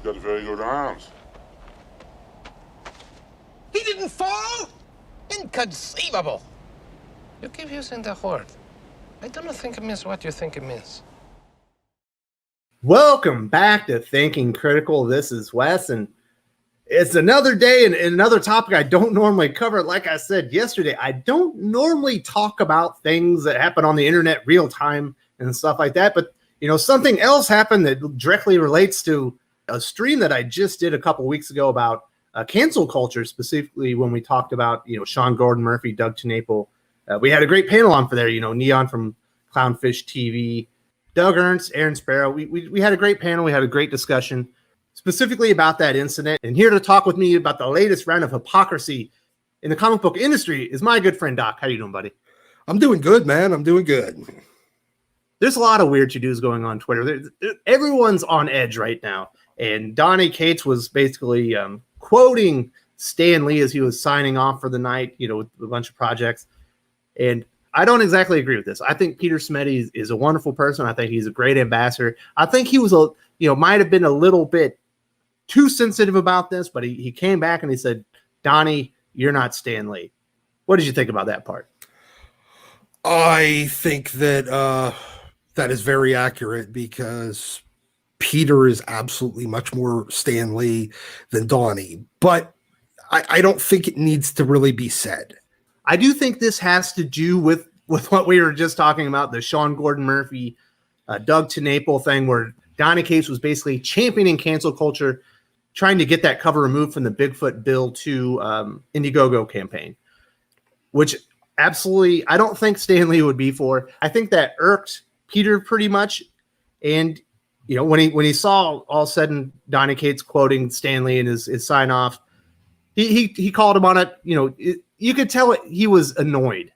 Got very good arms. He didn't fall? Inconceivable. You keep using the word. I do not think it means what you think it means. Welcome back to Thinking Critical. This is Wes, and it's another day and another topic I don't normally cover. Like I said yesterday, I don't normally talk about things that happen on the internet real time and stuff like that. But, you know, something else happened that directly relates to a stream that I just did a couple weeks ago about cancel culture, specifically when we talked about, you know, Sean Gordon Murphy, Doug TenNapel. We had a great panel on for there, you know, Neon from Clownfish TV, Doug Ernst, Aaron Sparrow. We had a great panel. We had a great discussion specifically about that incident. And here to talk with me about the latest round of hypocrisy in the comic book industry is my good friend Doc. How you doing, buddy? I'm doing good, man. I'm doing good. There's a lot of weird to-dos going on Twitter. Everyone's on edge right now. And Donny Cates was basically quoting Stan Lee as he was signing off for the night, you know, with a bunch of projects. And I don't exactly agree with this. I think Peter Simeti is a wonderful person. I think he's a great ambassador. I think he was might have been a little bit too sensitive about this, but he came back and he said, Donnie, you're not Stan Lee. What did you think about that part? I think that that is very accurate because Peter is absolutely much more Stan Lee than Donnie, but I don't think it needs to really be said. I do think this has to do with what we were just talking about, the Sean Gordon Murphy, Doug TenNapel thing, where Donny Cates was basically championing cancel culture, trying to get that cover removed from the Bigfoot Bill to IndieGoGo campaign, which absolutely I don't think Stan Lee would be for. I think that irked Peter pretty much. And, you know, when he saw all of a sudden Donny Cates quoting Stan Lee in his sign off, he called him on it. You know, you could tell he was annoyed.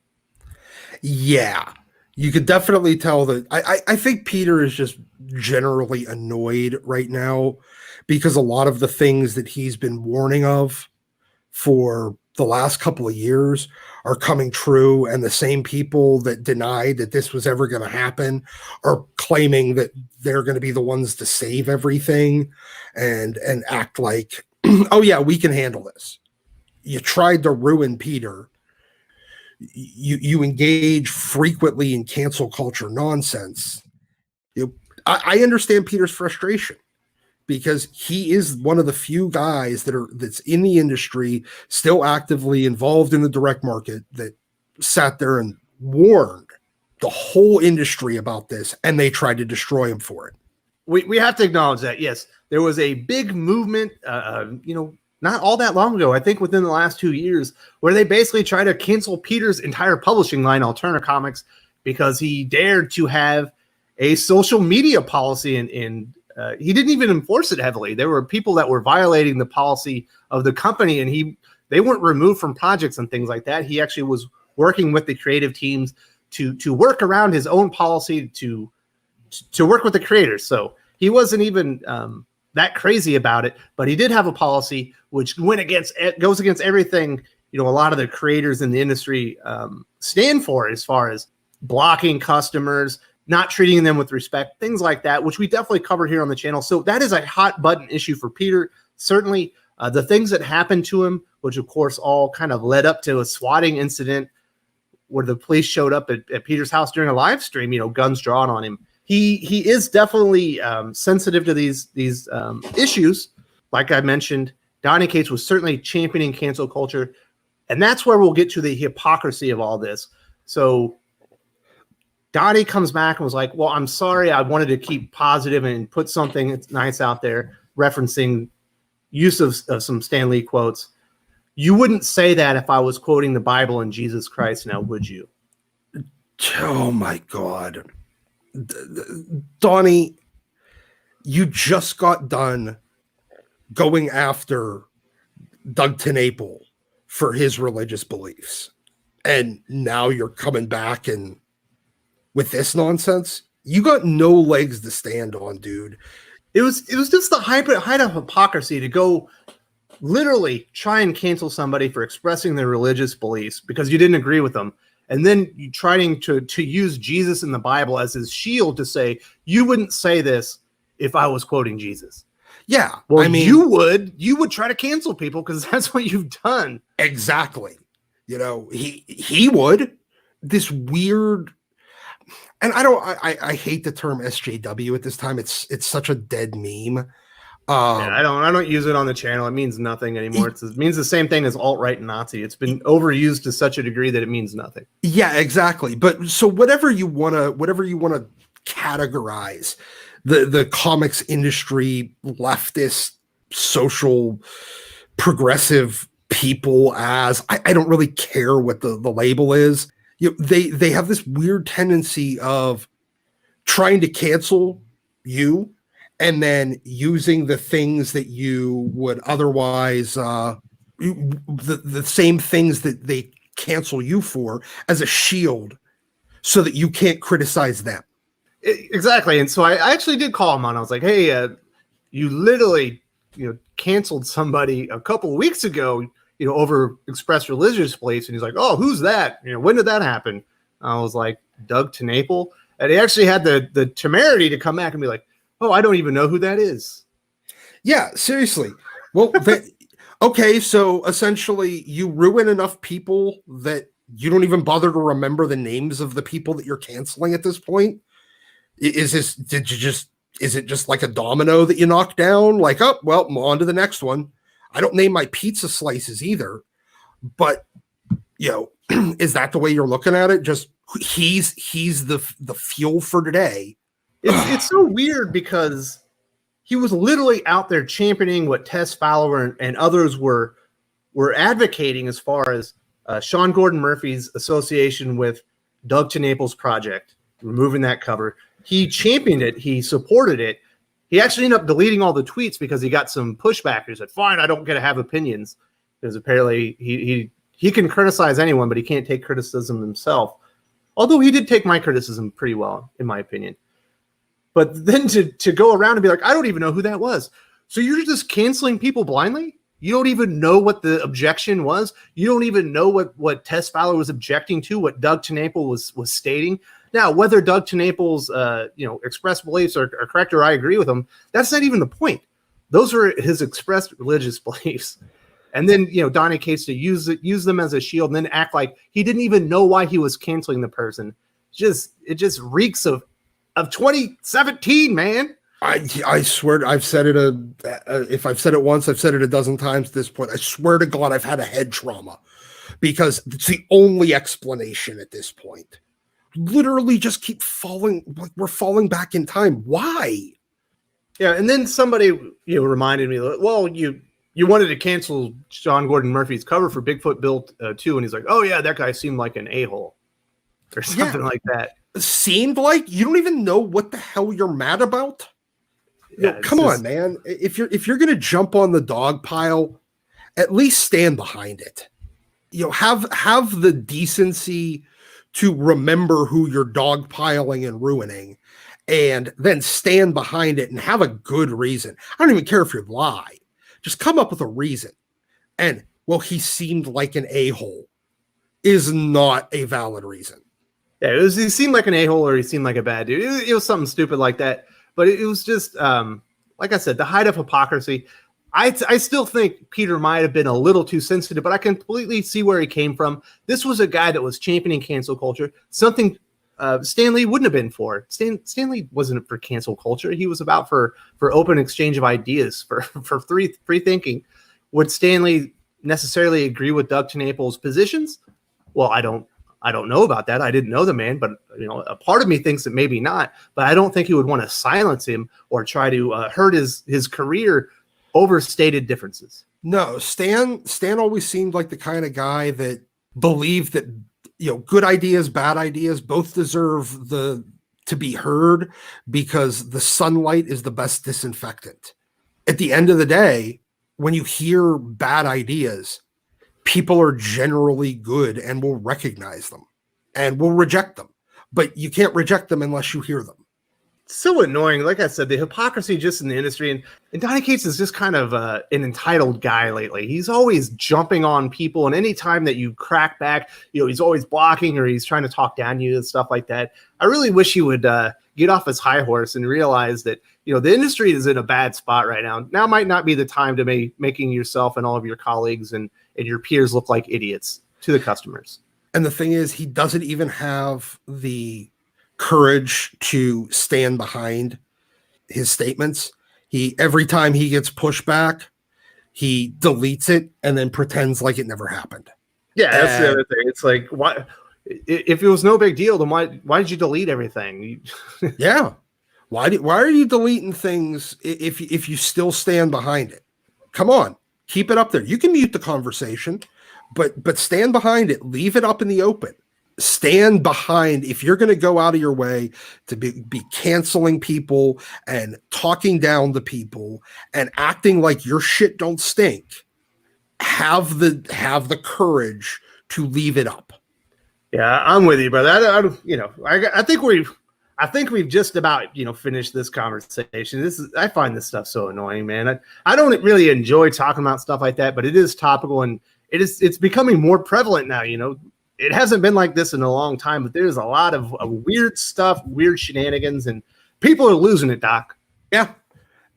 Yeah, you could definitely tell that. I think Peter is just generally annoyed right now because a lot of the things that he's been warning of for the last couple of years are coming true. And the same people that denied that this was ever going to happen are claiming that they're going to be the ones to save everything and act like, oh yeah, we can handle this. You tried to ruin Peter. You engage frequently in cancel culture nonsense. I understand Peter's frustration because he is one of the few guys that's in the industry still actively involved in the direct market that sat there and warned the whole industry about this, and they tried to destroy him for it. We have to acknowledge that, yes, there was a big movement, not all that long ago, I think within the last 2 years, where they basically tried to cancel Peter's entire publishing line, Alterna Comics, because he dared to have a social media policy and he didn't even enforce it heavily. There were people that were violating the policy of the company, and they weren't removed from projects and things like that. He actually was working with the creative teams to work around his own policy to work with the creators. So he wasn't even that crazy about it, but he did have a policy which goes against everything, you know, a lot of the creators in the industry stand for, as far as blocking customers, not treating them with respect, things like that, which we definitely covered here on the channel. So that is a hot button issue for Peter. Certainly the things that happened to him, which of course all kind of led up to a swatting incident where the police showed up at Peter's house during a live stream, you know, guns drawn on him. He is definitely sensitive to these issues. Like I mentioned, Donny Cates was certainly championing cancel culture, and that's where we'll get to the hypocrisy of all this. So Donny comes back and was like, well, I'm sorry, I wanted to keep positive and put something nice out there, referencing use of some Stan Lee quotes. You wouldn't say that if I was quoting the Bible and Jesus Christ, now would you? Oh my God. Donnie, you just got done going after Doug TenNapel for his religious beliefs, and now you're coming back and with this nonsense. You got no legs to stand on, dude. It was just the height of hypocrisy to go literally try and cancel somebody for expressing their religious beliefs because you didn't agree with them. And then you trying to use Jesus in the Bible as his shield to say, you wouldn't say this if I was quoting Jesus. Yeah. Well, I mean, you would try to cancel people because that's what you've done. exactly. You know, he would. This weird, and I hate the term SJW at this time. It's such a dead meme. Yeah, I don't use it on the channel. It means nothing anymore. It means the same thing as alt-right Nazi. It's been overused to such a degree that it means nothing. Yeah, exactly. But so whatever you wanna categorize the comics industry, leftist, social, progressive people as, I don't really care what the label is. You know, they have this weird tendency of trying to cancel you and then using the things that you would otherwise the same things that they cancel you for as a shield so that you can't criticize them. Exactly. And so I actually did call him on. I was like, hey, you literally, canceled somebody a couple of weeks ago, over expressed religious beliefs. And he's like, oh, who's that? When did that happen? I was like, Doug TenNapel. And he actually had the temerity to come back and be like, oh, I don't even know who that is. Yeah, seriously. Well, okay, so essentially you ruin enough people that you don't even bother to remember the names of the people that you're canceling at this point. Is it just like a domino that you knock down? Like, oh, well, on to the next one. I don't name my pizza slices either, but is that the way you're looking at it? Just he's the fuel for today. It's so weird because he was literally out there championing what Tess Fowler and others were advocating as far as Sean Gordon Murphy's association with Doug TenNapel's project, removing that cover. He championed it. He supported it. He actually ended up deleting all the tweets because he got some pushback. He said, fine, I don't get to have opinions. Because apparently he can criticize anyone, but he can't take criticism himself. Although he did take my criticism pretty well, in my opinion. But then to go around and be like, I don't even know who that was. So you're just canceling people blindly? You don't even know what the objection was? You don't even know what Tess Fowler was objecting to, what Doug TenNapel was stating? Now, whether Doug TenNapel's expressed beliefs are correct or I agree with him, that's not even the point. Those are his expressed religious beliefs. And then, Donny Cates to use them as a shield and then act like he didn't even know why he was canceling the person. It just reeks of 2017, man. I swear I've said it if I've said it once, I've said it a dozen times at this point. I swear to God, I've had a head trauma because it's the only explanation at this point. Literally just keep falling, like we're falling back in time. Why? Yeah, and then somebody reminded me, well, you wanted to cancel Sean Gordon Murphy's cover for Bigfoot Bill 2, and he's like, oh yeah, that guy seemed like an a-hole or something like that. Seemed like? You don't even know what the hell you're mad about? Yeah, come on, man. If you're gonna jump on the dog pile, at least stand behind it. Have the decency to remember who you're dogpiling and ruining, and then stand behind it and have a good reason. I don't even care if you lie. Just come up with a reason. And, well, he seemed like an a-hole is not a valid reason. Yeah, he seemed like an a-hole or he seemed like a bad dude. It was something stupid like that. But it was just, like I said, the height of hypocrisy. I still think Peter might have been a little too sensitive, but I completely see where he came from. This was a guy that was championing cancel culture, something Stan Lee wouldn't have been for. Stan Lee wasn't for cancel culture. He was about for open exchange of ideas, for free thinking. Would Stan Lee necessarily agree with Doug TenNapel's positions? Well, I don't know about that. I didn't know the man, but a part of me thinks that maybe not. But I don't think he would want to silence him or try to hurt his career over stated differences. No, Stan always seemed like the kind of guy that believed that good ideas, bad ideas both deserve to be heard because the sunlight is the best disinfectant. At the end of the day, when you hear bad ideas, people are generally good and will recognize them and will reject them. But you can't reject them unless you hear them. So annoying. Like I said, the hypocrisy just in the industry. And Donny Cates is just kind of an entitled guy lately. He's always jumping on people. And any time that you crack back, he's always blocking or he's trying to talk down to you and stuff like that. I really wish he would get off his high horse and realize that the industry is in a bad spot right now. Now might not be the time to be making yourself and all of your colleagues and your peers look like idiots to the customers. And the thing is, he doesn't even have the courage to stand behind his statements. Every time he gets pushback, he deletes it and then pretends like it never happened. Yeah, that's the other thing. It's like, why? If it was no big deal, then why did you delete everything? Yeah. Why are you deleting things if you still stand behind it? Come on, keep it up there. You can mute the conversation, but stand behind it. Leave it up in the open. Stand behind. If you're going to go out of your way to be canceling people and talking down to people and acting like your shit don't stink, have the courage to leave it up. Yeah, I'm with you, brother. I think we've just about finished this conversation. I find this stuff so annoying, man. I don't really enjoy talking about stuff like that, but it is topical and it's becoming more prevalent now. It hasn't been like this in a long time, but there's a lot of weird stuff, weird shenanigans, and people are losing it, Doc. Yeah,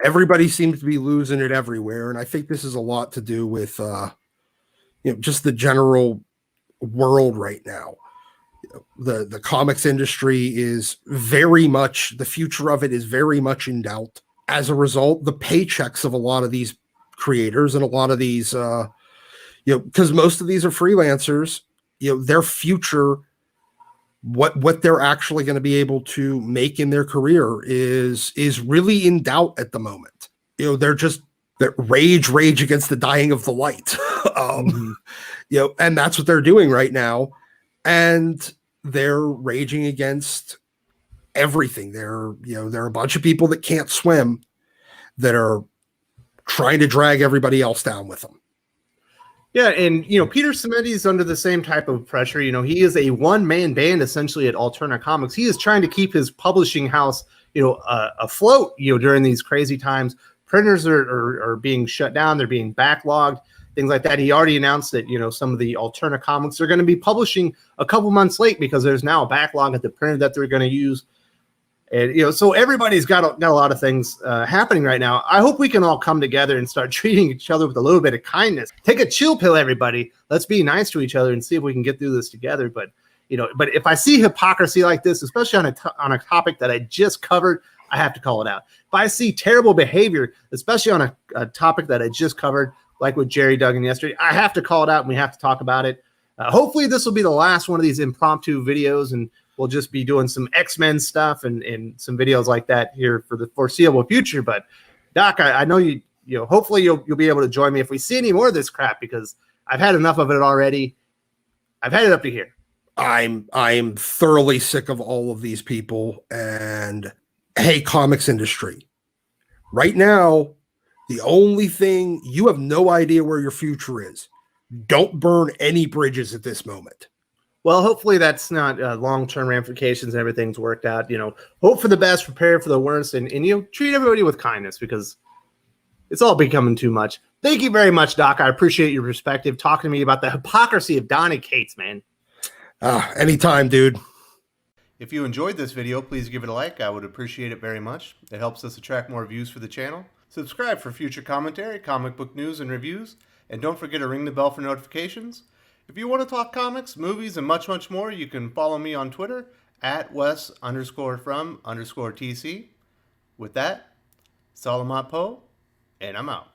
everybody seems to be losing it everywhere, and I think this is a lot to do with just the general world right now. The comics industry is very much, the future of it is very much in doubt. As a result, the paychecks of a lot of these creators and a lot of these, because most of these are freelancers, their future, what they're actually going to be able to make in their career is really in doubt at the moment. They're rage against the dying of the light. And that's what they're doing right now. And they're raging against everything. There are a bunch of people that can't swim that are trying to drag everybody else down with them. Yeah, and Peter Simeti is under the same type of pressure. He is a one-man band essentially at Alterna Comics. He is trying to keep his publishing house, afloat. During these crazy times, printers are being shut down. They're being backlogged, things like that. He already announced that some of the Alterna Comics are going to be publishing a couple months late because there's now a backlog at the printer that they're going to use. And so everybody's got a lot of things happening right now. I hope we can all come together and start treating each other with a little bit of kindness. Take a chill pill, everybody. Let's be nice to each other and see if we can get through this together. But if I see hypocrisy like this, especially on a topic that I just covered, I have to call it out. If I see terrible behavior, especially on a topic that I just covered, like with Jerry Duggan yesterday, I have to call it out and we have to talk about it. Hopefully this will be the last one of these impromptu videos, and we'll just be doing some X-Men stuff and some videos like that here for the foreseeable future. But Doc, I know hopefully you'll be able to join me if we see any more of this crap, because I've had enough of it already. I've had it up to here. I'm thoroughly sick of all of these people. And hey, comics industry, right now, the only thing, you have no idea where your future is. Don't burn any bridges at this moment. Well, hopefully that's not long-term ramifications and everything's worked out. Hope for the best, prepare for the worst, and treat everybody with kindness, because it's all becoming too much. Thank you very much, Doc. I appreciate your perspective, talking to me about the hypocrisy of Donny Cates, man. Anytime, dude. If you enjoyed this video, please give it a like. I would appreciate it very much. It helps us attract more views for the channel. Subscribe for future commentary, comic book news, and reviews. And don't forget to ring the bell for notifications. If you want to talk comics, movies, and much, much more, you can follow me on Twitter at Wes_from_TC. With that, Salamat Po, and I'm out.